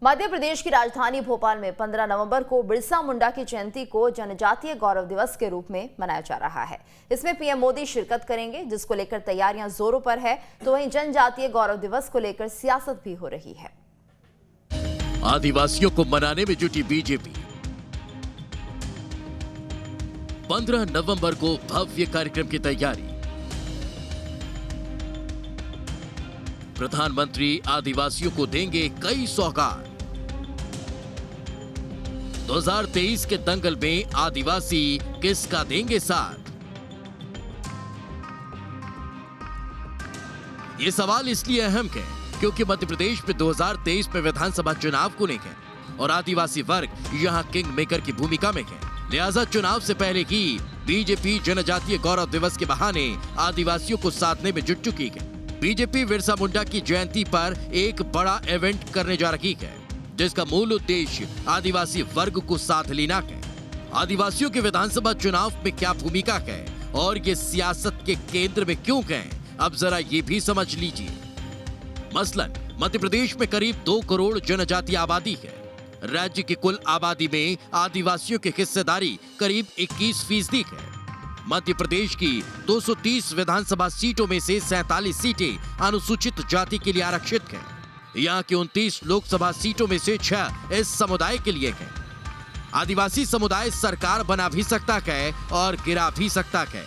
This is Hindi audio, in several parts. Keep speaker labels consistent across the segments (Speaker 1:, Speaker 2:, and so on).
Speaker 1: मध्य प्रदेश की राजधानी भोपाल में 15 नवंबर को बिरसा मुंडा की जयंती को जनजातीय गौरव दिवस के रूप में मनाया जा रहा है। इसमें पीएम मोदी शिरकत करेंगे, जिसको लेकर तैयारियां जोरों पर है। तो वहीं जनजातीय गौरव दिवस को लेकर सियासत भी हो रही है।
Speaker 2: आदिवासियों को मनाने में जुटी बीजेपी। 15 नवंबर को भव्य कार्यक्रम की तैयारी। प्रधानमंत्री आदिवासियों को देंगे कई सौगात। 2023 के दंगल में आदिवासी किसका देंगे साथ? ये सवाल इसलिए अहम है क्योंकि मध्य प्रदेश में 2023 में विधानसभा चुनाव को लेकर और आदिवासी वर्ग यहां किंग मेकर की भूमिका में है। लिहाजा चुनाव से पहले ही बीजेपी जनजातीय गौरव दिवस के बहाने आदिवासियों को साधने में जुट चुकी है। बीजेपी बिरसा मुंडा की जयंती पर एक बड़ा इवेंट करने जा रही है, जिसका मूल उद्देश्य आदिवासी वर्ग को साथ लेना है। आदिवासियों के विधानसभा चुनाव में क्या भूमिका है और ये सियासत के केंद्र में क्यों है, अब जरा ये भी समझ लीजिए। मसलन मध्य प्रदेश में करीब 2 करोड़ जनजातीय आबादी है। राज्य की कुल आबादी में आदिवासियों की हिस्सेदारी करीब 21% है। मध्य प्रदेश की 230 विधानसभा सीटों में से 47 सीटें अनुसूचित जाति के लिए आरक्षित हैं। यहाँ की 29 लोकसभा सीटों में से 6 इस समुदाय के लिए हैं। आदिवासी समुदाय सरकार बना भी सकता है और गिरा भी सकता है।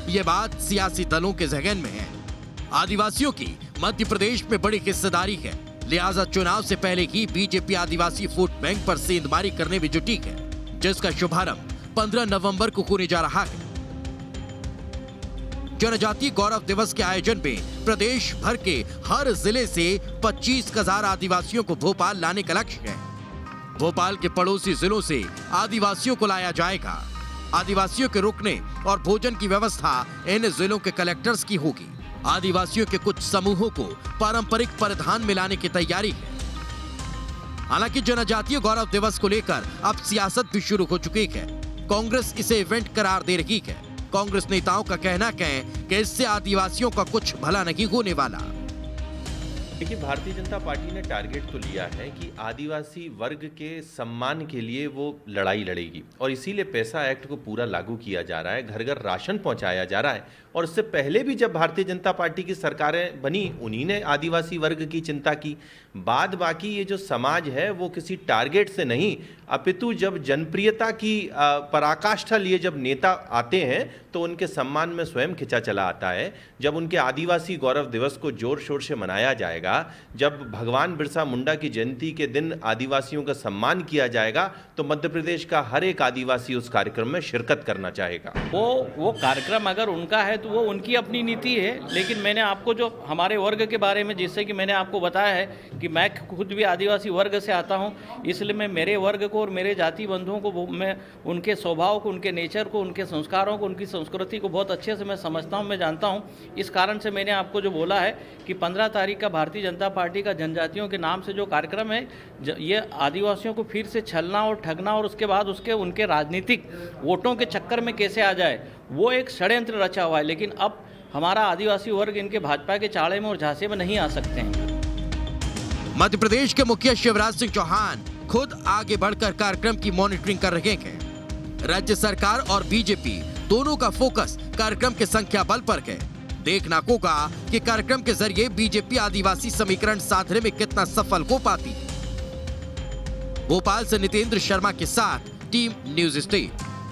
Speaker 2: ये बात सियासी दलों के ज़हन में है। आदिवासियों की मध्य प्रदेश में बड़ी हिस्सेदारी है, लिहाजा चुनाव से पहले ही बीजेपी आदिवासी वोट बैंक पर सेंधमारी करने में जुटी है, जिसका शुभारंभ 15 नवंबर को होने जा रहा है। जनजातीय गौरव दिवस के आयोजन में प्रदेश भर के हर जिले से 25,000 आदिवासियों को भोपाल लाने का लक्ष्य है। भोपाल के पड़ोसी जिलों से आदिवासियों को लाया जाएगा। आदिवासियों के रुकने और भोजन की व्यवस्था इन जिलों के कलेक्टर्स की होगी। आदिवासियों के कुछ समूहों को पारंपरिक परिधान में लाने की तैयारी है। हालांकि जनजातीय गौरव दिवस को लेकर अब सियासत भी शुरू हो चुकी है। कांग्रेस इसे इवेंट करार दे रही है। कांग्रेस नेताओं का कहना है कि इससे आदिवासियों का कुछ भला नहीं होने वाला।
Speaker 3: देखिए, भारतीय जनता पार्टी ने टारगेट तो लिया है कि आदिवासी वर्ग के सम्मान के लिए वो लड़ाई लड़ेगी और इसीलिए पैसा एक्ट को पूरा लागू किया जा रहा है, घर घर राशन पहुंचाया जा रहा है। और इससे पहले भी जब भारतीय जनता पार्टी की सरकारें बनी, उन्हीं ने आदिवासी वर्ग की चिंता की। बाद बाकी ये जो समाज है वो किसी टारगेट से नहीं, अपितु जब जनप्रियता की पराकाष्ठा लिए जब नेता आते हैं तो उनके सम्मान में स्वयं खिंचा चला आता है। जब उनके आदिवासी गौरव दिवस को जोर शोर से मनाया जाएगा, जब भगवान बिरसा मुंडा की जयंती के दिन आदिवासियों का सम्मान किया जाएगा, तो मध्य प्रदेश का हर एक आदिवासी उस कार्यक्रम में शिरकत करना चाहेगा।
Speaker 4: वो कार्यक्रम अगर उनका है तो वो उनकी अपनी नीति है, लेकिन मैंने आपको जो हमारे वर्ग के बारे में, जिससे कि मैंने आपको बताया है कि मैं खुद भी आदिवासी वर्ग से आता हूं, इसलिए मैं मेरे वर्ग को और मेरे जाति बंधुओं को, मैं उनके स्वभाव को, उनके नेचर को, उनके संस्कारों को, उनकी संस्कृति को बहुत अच्छे से मैं समझता हूं, मैं जानता हूं। इस कारण से मैंने आपको जो बोला है कि 15 तारीख का भारतीय जनता पार्टी का जनजातियों के नाम से जो कार्यक्रम है, ये आदिवासियों को फिर से छलना और ठगना और उसके बाद उनके राजनीतिक वोटों के चक्कर में कैसे आ जाए, वो एक षड्यंत्र रचा हुआ है। लेकिन अब हमारा आदिवासी वर्ग इनके भाजपा के चाड़े में और झांसे में नहीं आ सकते हैं।
Speaker 2: मध्य प्रदेश के मुखिया शिवराज सिंह चौहान खुद आगे बढ़कर कार्यक्रम की मॉनिटरिंग कर रहे हैं। राज्य सरकार और बीजेपी दोनों का फोकस कार्यक्रम के संख्या बल पर है। देखना होगा कि कार्यक्रम के जरिए बीजेपी आदिवासी समीकरण साधने में कितना सफल हो पाती है। भोपाल से नितेंद्र शर्मा के साथ टीम न्यूज़ स्टेट।